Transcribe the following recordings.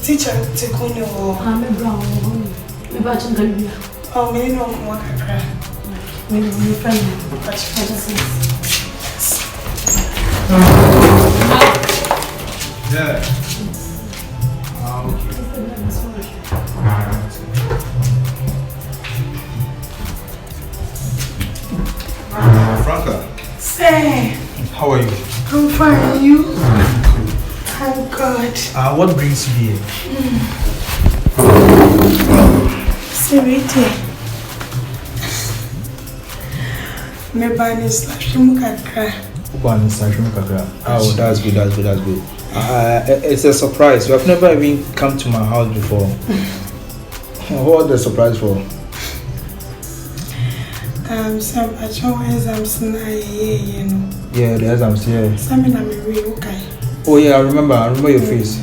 Teacher, take on your I'm a brown. We batch and go. Oh, me no more. We don't need friend. Yeah. Okay. Franca. Say. How are you? I'm fine. You? Thank God. What brings you here? Seriously. My band is Kakra. Oh, that's good. It's a surprise. You have never even come to my house before. What the surprise for? Some exams now, you know. Yeah, the exams, yeah. Some in a okay. Oh yeah, I remember your face.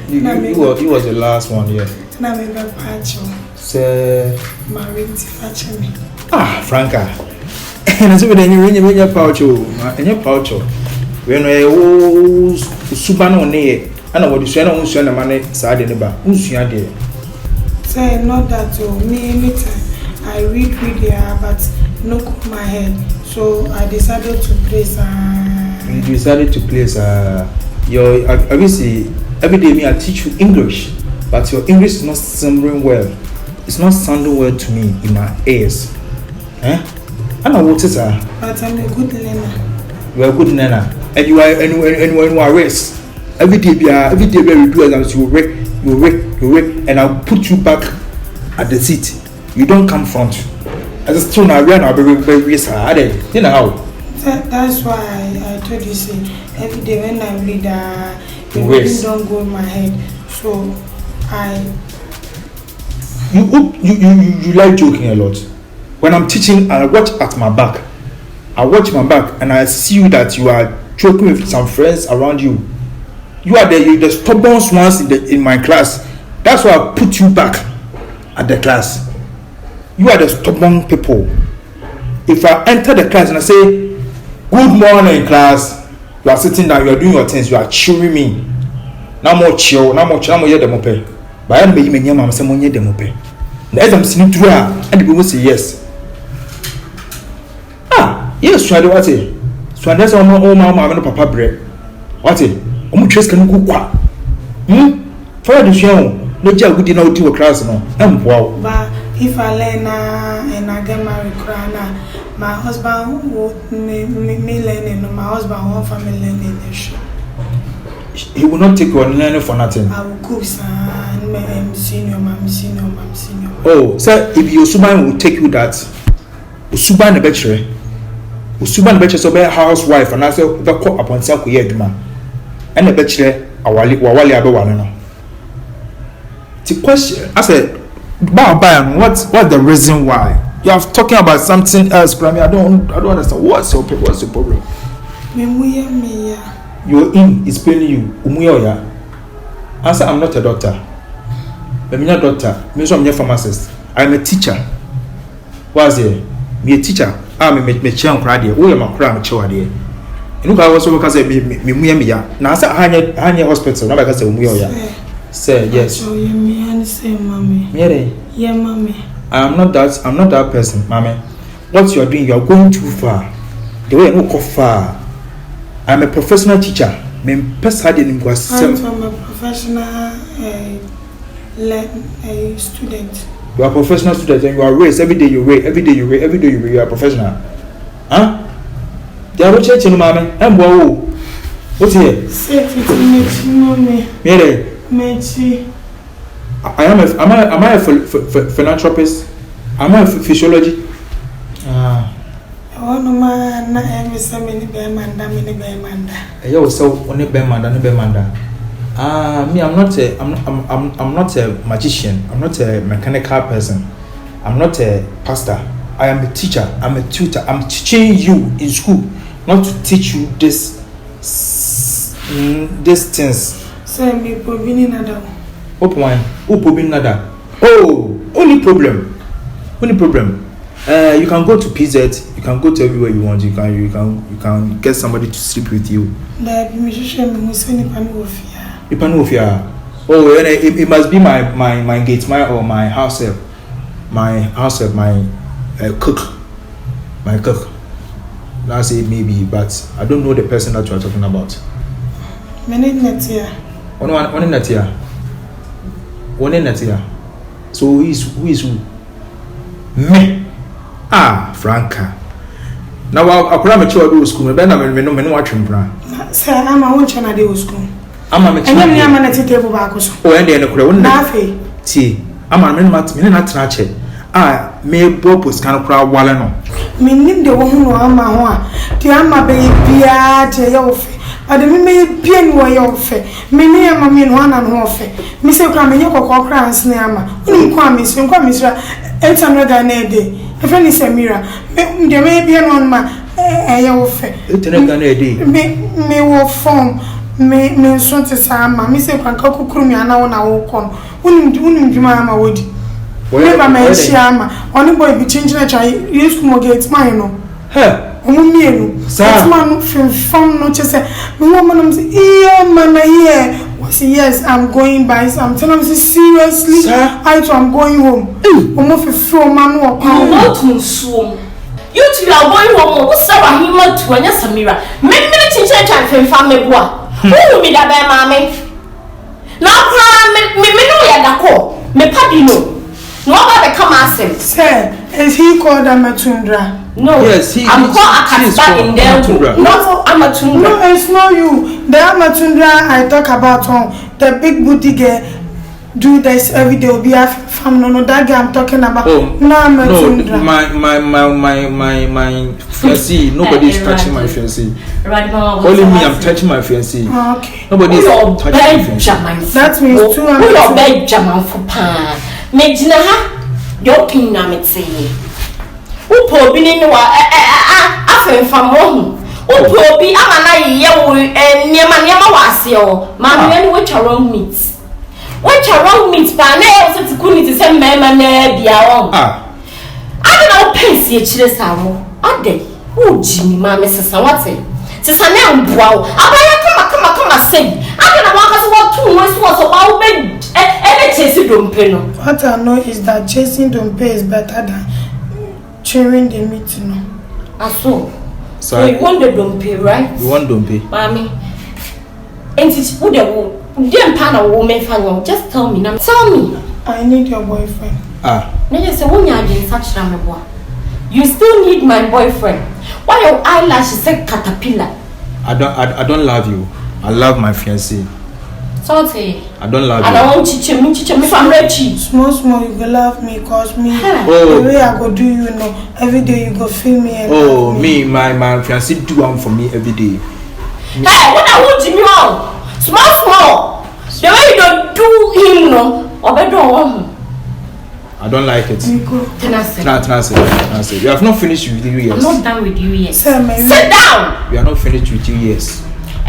You was the last one, yeah. Na me ba pacho. Say married to me. Ah, Franca. Na so when you pacho, enya pacho. When we suba no ne, ana wo disua na unsu na mane saa de ne ba. Unsua de. Say not that me anytime I read there but no cook my head. So I decided to place You decided to place your obviously every day me I teach you English, but your English is not sounding well. It's not sounding well to me in my ears. I know what is but I'm a good learner. You are a good learner, and you are race. Every day we do exams. You read, and I'll put you back at the seat. You don't come front. As a student, I ran. I'll be race. You know how. That's why I told you say every day when I read the reading don't go in my head. So you like joking a lot. When I'm teaching, I watch at my back. I watch my back and I see that you are joking with some friends around you. You are the stubborn ones in my class. That's why I put you back at the class. You are the stubborn people. If I enter the class and I say, "Good morning, class," you are sitting down, you are doing your things, you are cheering me. Now more chill, now more hear them open. But I don't be my mama say more hear them open. As I'm sitting through her, and the people say yes. Yes, try to what it. So that's all my mama and papa bread. What it? Trace can cook what? For the show, no job good enough to a class no. Wow. But if I learn and I get married, my husband would me learning, my husband won't family learning the show. He will not take you on learning for nothing. I will cook and senior. Oh, sir, if your Suban will take you that, Suban the bachelor. Usuban beche so be housewife and I say be call upon say ko ye aduma and the beche wawale abewa no. The question I said what's the reason why you are talking about something else? I don't understand. What's your problem? Your in is paying you umuya. Answer, I'm not a doctor. I'm not a doctor. Me so I'm a pharmacist. I'm a teacher. What's it? Me a teacher. Me chian krade o ye makra me chewa de enu ka wo so ka say me muya me ya na say hanye hospital na ba ka say muya ya say yes so you me and say mommy yeah mommy I'm not that person mommy. What you are doing, you are going too far. The way you go far. I'm a professional teacher. Me pesa de nim kwasem. I'm a professional student. You are a professional student and you are raised every day you read, every day you read, every day you read, you are a professional. Huh? They are watching mommy. I'm wow. What's here? Say it me. Mere. Mechi. Am I a philanthropist? Am I a physiology? Ono ma na emisa mini be manda. Yo so only be manda. Me, I'm not a magician. I'm not a mechanical person. I'm not a pastor. I am a teacher. I'm a tutor. I'm teaching you in school, not to teach you these things. Say me probini nada. Open wine. Probini nada. Oh, only problem. You can go to PZ. You can go to everywhere you want. You can get somebody to sleep with you. Oh, it must be my gate, my house help, my cook. That's it maybe, but I don't know the person that you are talking about. One in Natia. So who is who? Me. Franca. Now I'll put a child to school. Then I'm no watching. Sir, I'm a watch and I school. I'm a table back. Oh, and then a crowd. See, I'm a minute trache. May Bopus can crowd Wallano. Meaning the woman who am my baby, but the me bien way of it. Many a mammy one and half. Mr. Cramino crowns near Miss 800 a day. If any say mirror, there may be an on my me will form. Me so to sama me se kwanka kokuru me ana wona wo kon unim dwuma ama wodi never me chiama oni boy bi chinchina chai yes mo get mine no omo mienu that man from no chese me woman am say man here was yes I'm going by I'm telling him seriously I'm going home omo fefo man wo kan not musuo you two are going home what's that him to anya Samira me chinchina chai fem me boa who me da be mama na pra me no ya dako me padino no ba be come asem sir is he called Amatundra? No, yes, I'm called Akasba in there. No, Amatundra. No, it's not you. The Amatundra I talk about the big booty girl do this every day. Will be a fam. No, that girl I'm talking about. No, Amatundra. No, my fiancé. Nobody's touching my fiancé. Only me. I'm touching my fiancé. Okay. Nobody's touching my fiancé. That means two. We are big German for pan. Me jina ha. Your pin na me say. Upo bi ni wa afen famo upo bi amana ye wo niema wa ase o ma me ni we wrong meat pa na e so tikuni ti se mema na bia o ade na o pensi e chire sawo ade o jimi ma me sesa wate sesa na mboa o abaya kama sei ade na waka so what two we so wa o be chasing dompe no. What I know is that chasing dompe is better than chewing the meat, no. So you want the dompe, right? You want dompe? Mommy. And it's who the woman fan. Just tell me now. Tell me. I need your boyfriend. Now you say when you are in such a you still need my boyfriend. Why your eyelashes say caterpillar? I don't love you. I love my fiancé. Salty. I don't love you. I don't want chiche me from Reggie. Small, you go love me, cause me. The way I go do you know, every day you go feel me. And me, my fiancé do one for me every day. Hey, what I want you know? Small. The way you don't do him, no, or better one. I don't like it. Tenacity. We have not finished with you yet. I'm not done with you yet. Sit down. We are not finished with you yet.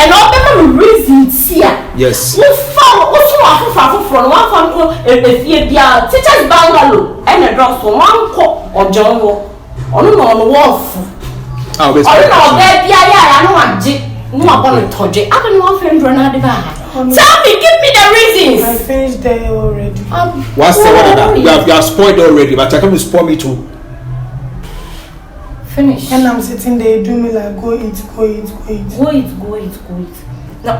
And all the reasons here. Yes. We found also from one family if teachers bungalow and a drop from one court or John Wall. On wolf. Oh, baby, I know I'm going to touch it. I don't know if I'm going to tell me, give me the reasons. I finished there already. What's the word? You have spoiled already, but you're going to spoil me too. Finish. And I'm sitting there, do me like go eat. Go eat. No,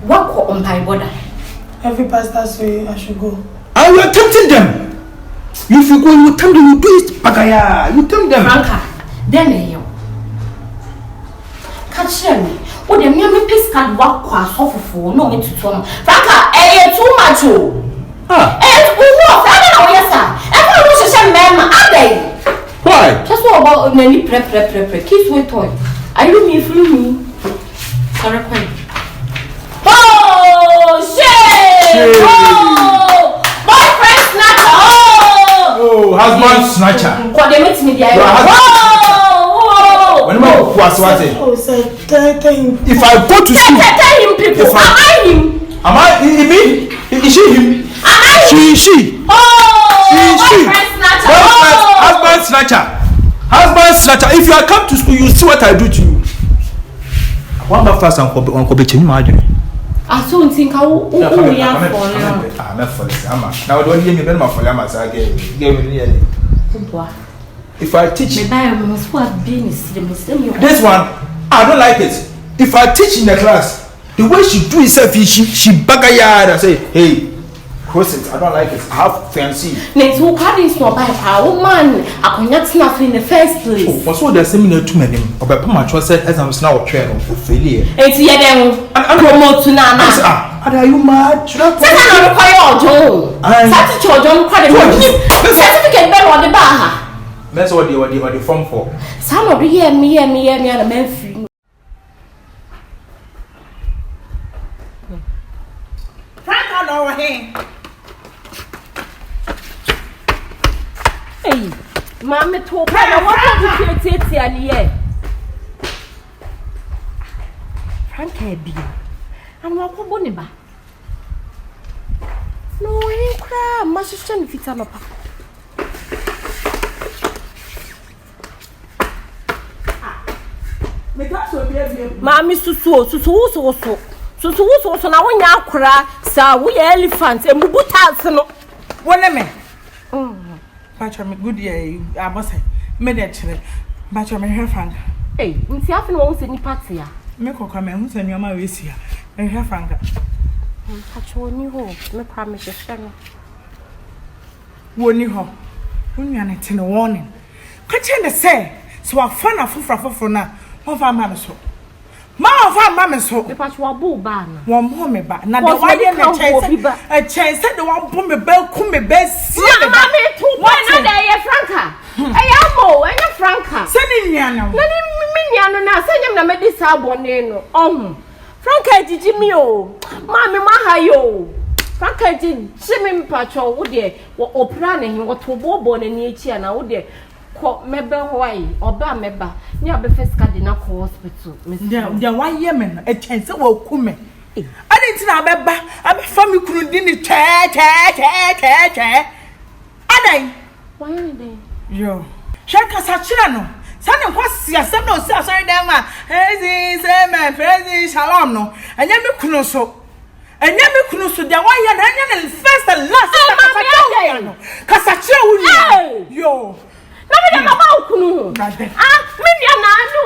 what on my border? Every pastor say I should go. And you are tempting them. If you go, you tell them you do it. Bagaya, you tell them. Franca, then you catch me. Oh, the mere piece can walk quite off for no me to turn. Franca, too much. Ah. Yes, sir. Everyone knows a man. Are they? Why? Just what about many prep. Kiss with toy. Are you me free me? Correct. Oh, shit! Oh, boyfriend snatcher! Oh, husband snatcher. What they make me the idea? When was what? Oh, sir, tell him. If I go to school, tell him people. Am I him? Am I me? Is she him? She. Oh, boyfriend snatcher! Husband snatcher. Husband snatcher. If you are come to school, you see what I do to you. One more fast and go be changing my dream. I don't think I will I'm not for this. Now don't hear me very much for Lama. If I teach this one, I don't like it. If I teach in the class, the way she do itself, she bagayard and say, hey, cross it. I don't like it. I have fancy. Next, who can't install by our man? I cannot snap in the first place. What's all the similar to many? Or by my choice as I'm now a trainer for failure. It's yet them promote to Nana. Are you mad? Say I require John. Such John certificate better on the bar. That's what the form for. Some of you me and a man free. Frank on over here. Hey, Mamma talk. I want to create it. Frank be. And what Boniba? No, I cry. My sister if it's a Mammy Susu na wonya akora sa wo elephant emubuta no One me. Patch me good year. I must say. Me dey chere. Patch me hair Frank. eh nti afi no wo se ni party a Me kokka me hu senu ma we sia. Me hair Frank. patch woni ho me promise hwe no Woni ho. Wonu ana te no warning. Ka che ne say so afa na foforo na. Mo fa ma me so. Ma fa ma me so. me patch wa bu ba na Wo mo me ba. Na de wa ye na chance de wa bo me ba ku me ba sie de. ma me tu boy na de ye franka mo enya franka Se ni nia na. na ni mi nia no na se nyam na me di sa bone no franka jiji mi o ma me ma ha yo franka jiji mi patch wo de wo opra na hin wo to bobo na ni echi na wo de ko mebe hoai oba meba ni abefeska de na ko hospital Dia wa ye me no chance wa ku me. Ade nti na abeba abefa mi kunu di ni che. Adai. why dey Yo. Shaka sa chira no. Sa ne kwa siasem no si asori dem a. Ezi se me praise shalom no. Anya mi kunu so. Dia wa ye na anya na first and last. Kasa chira wu ni. Yo. na me dem aba okunu me nia na anu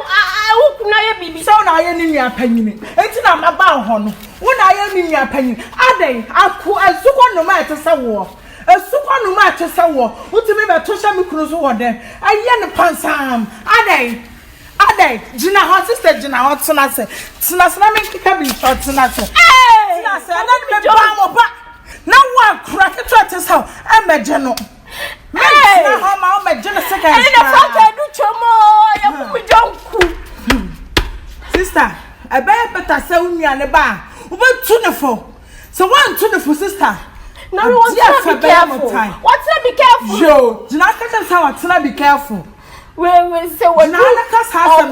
okunu ya bibi So na aye ni nua panyini. Enti na maba ho no. Wo na aye ni nua panyini. Adai aku asuko no ma etese wo. Asuko no ma etese wo. Utimi be to sha mi kunu so wo dem. Aye ne pansam. Adai jina ho sister jina ho tena se. Tena se na me kika bi short tena se. Tena se na me ba mo ba. Na wa kura ke to etese wo. Emeje no. Me tena ho ma o meje no second. and the franka do chomo ya ku mi jonku Sister, I better say unya ne ba. Ubetu ne fo. So one to the sister. now we want to be careful what's to be careful Yo, do not catch us how to be careful. we say what Now let us have some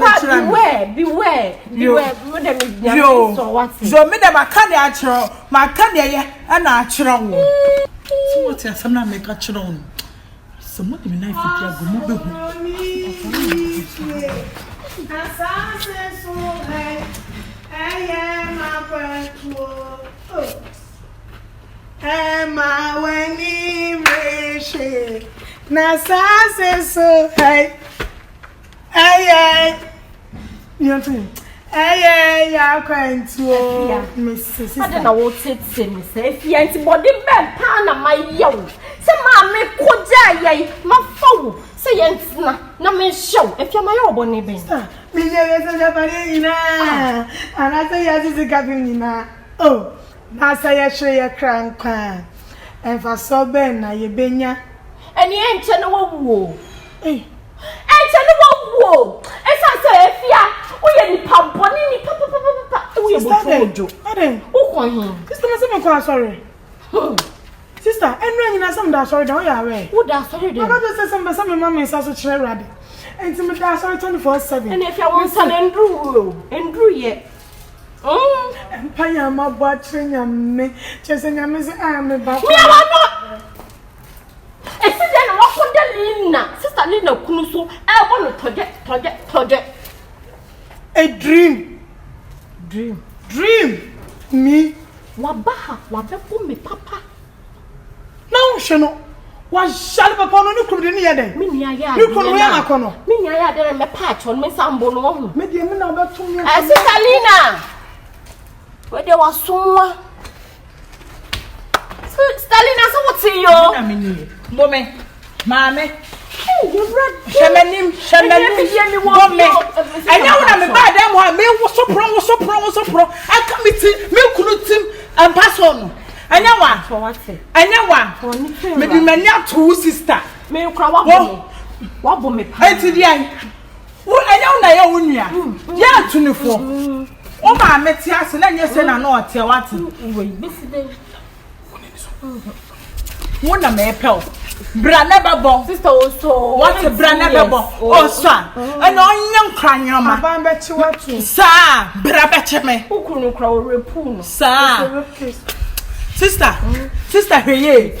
beware Yo, so me dem aka dey achiro, ma aka dey ye na achiro wo. So what you some na make achiro wo. So mo dey na fit ya go mo be hu. Emma when he wish na sase so hey you know Eh, yeah, quite to Mrs. I don't know what it's in. Say, if you ain't body bed, pan my young. Say, mamma, could die, my foe. Say, yes, no, me show if you're my own bonny bean. Me, yes, and I say, yes, it's a cabin. Oh, now say, I show you crank. And for so ben, I benya. And you ain't no war. Eh, ain't no war. As I say, if you are pamponi, papa, we are Sister, sorry. Sister, and when you are some that sorry, don't you away? Who does sorry? I got to say some mammy is also chair ready. And some that sorry 24/7. And if you want some Andrew yet. And Paya, my watching and me, chasing a miss army back. Me, I not. I said, then what for the Lina? Sister Lina Kunuso, I want to project. A dream. Me. Wabaha, wabefu me papa. No, Shano. Was shall be upon you could any other. Mini aya. You could wear a corner. Mini aya there me patch on me sambo no. Maybe a minute about 2 years. I said Lina. Where there was someone. Stalina, so what's your? I mean, woman, mammy. You read Shamanim. I know when I'm a bad damn one. Me was so pro. I come with milk and pass on. I know one. Maybe my new two sister. Me you cry what me? I tell you, I know I own ya. Yeah, 24. Oh, my Metias, and then you say, I know what you want. One of my pal. Branababo, Sister also. What's a branababo? Oh, son. I know young crying your I bet you what to. Sir, Brabacheme. Who couldn't cry repoon? Sir, sister, hey,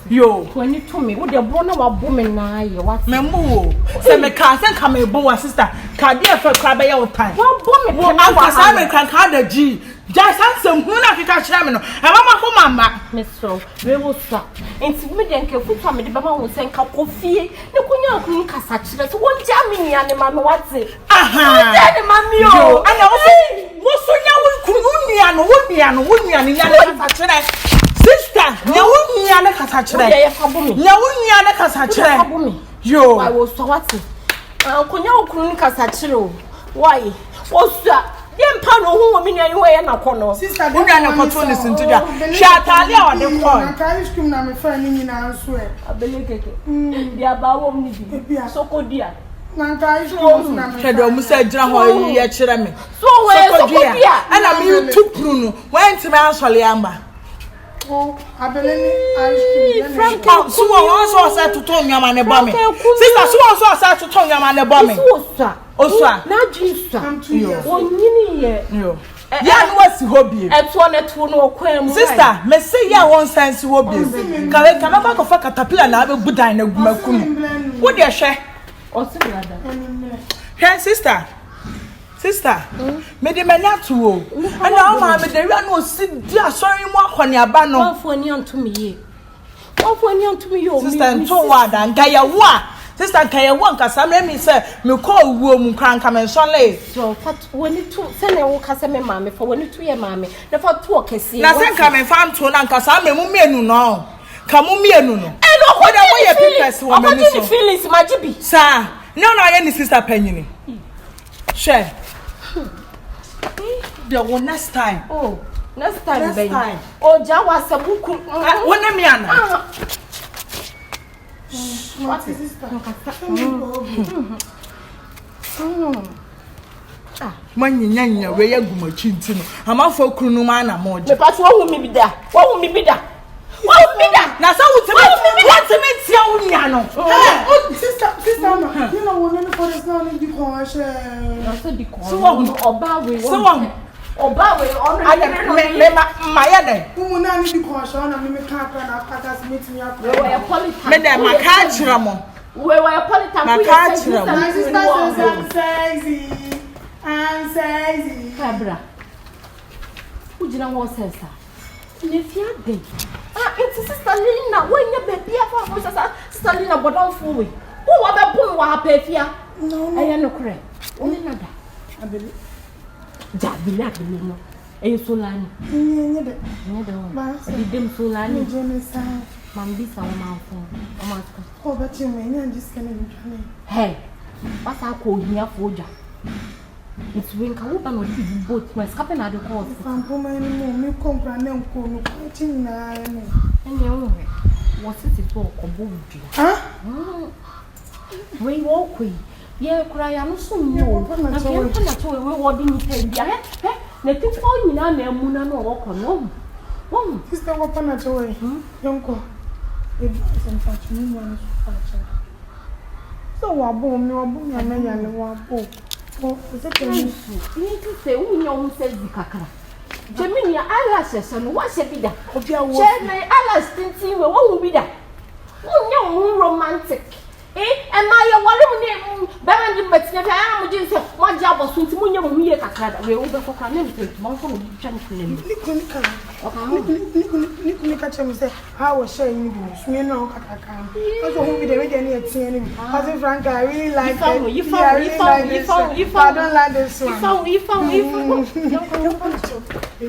yo, when you told me, what the born of a woman, what Memo, say me can't come a boy, sister, can't be a for crab by your time. What woman? Uncle Simon can card a G. Just handsome, who not to catch him. And Mamma, Mamma, Miss So, we will stop. And to me, then, careful family, the Baba will send coffee. No, couldn't catch us. One jamming, and the mamma, what's it? Aha, mammy, oh, and also, what's so young, would be and sister, now wouldn't you like a touch? Now wouldn't you like a touch? Yo, I was so what's it? Couldn't catch you. Why? What's that? Dem pano hu mi nyan we na kono Sister, we na control listen to that shatale on the call can you scream na me friend ni na so e abelekeke dia ba wo mi bi sokodia na can you scream na me shedo mu say gira ho ye kire me so we sokodia and am you too prunu when ti me ansole amba oh abeleni ice cream Frank so won so say to ton nyama ne ba me sister so won so say to ton nyama ne ba me Oswa na jinsa yo onyini ye yo ya no wasi hobie eto na to no kwam sister me say ya won sense hobie ka we ka ba ko fa katapila na be budan na gumakunu wo de hwe o si brother hey sister me de mania to o ana o ma me de wi na o si di asori mu akoni aba no won fo ni onto me ye yo sister nto wa da nka ya wo a sister can you want cause me say me call room crank am sole so fat when it to say na wo kase me mama for when it to ye mama na fa to okese na say can me fan to na cause me mu mienu no ka mu mienu no e no ko da wo ye papers wo me so feelings majibi sir no na ye ni sister panyini share the one next time next time oh jawa sabuku wona me ana what is sister manyinya we ya gumachi ntino amafo krunu ma na moje me pass wo hu mi bida na so wutime tia wunya no sister ma you know when for this now need the conscience na so di kon so oba we on me ma ya den who na need the conscience na me can cry na after meet me up we were politics me dem ma ka chira mo we were politics my sister says I'm sexy cabra ujina wo sensa ne fia den it's sister Lina when you baby afa for sister Lina bodon fo we wo wa be bun wa pa fia no aya no kre oni nada abeli Jabila no. E solani. Nye de. Nye de. Ba. Di dem solani. Nye me sa. Mambisa o ma fon. O ma ko. Ko ba ti me nya just kana me twane. Hey. Wasa ko hia foja. It's when ka wo ba no di boat mas kape na de course. Fampo ma ni mo mi kompra na nko no ko ti na no. Ene o he. Wo sisi to ko bo du. Ha? We wo kwi. Ye kura ya no so nyo. Na ke na to we wo di ni pe bia he. Na ti fo nyina na emu na no wo ko no. Sister wo pa na to we. Yonko. E bi sen pa tu ni mo na so pa cha. So wa bo mi na ya le wa bo. Oh, is it You need to say who know says the kakara. Gemini eyelashes and what's a bidder. Jenny eyelash tinting won't be that. Who romantic. Eh, and my one name, Baron, but never am just one job of sweet moon, you kakara. We over for carnage, one from the champion. Nika chemi say how was sharing you so you know kakaka. Also who be the way any attain. Cousin Frank, I really like it. You found I don't like this one. You found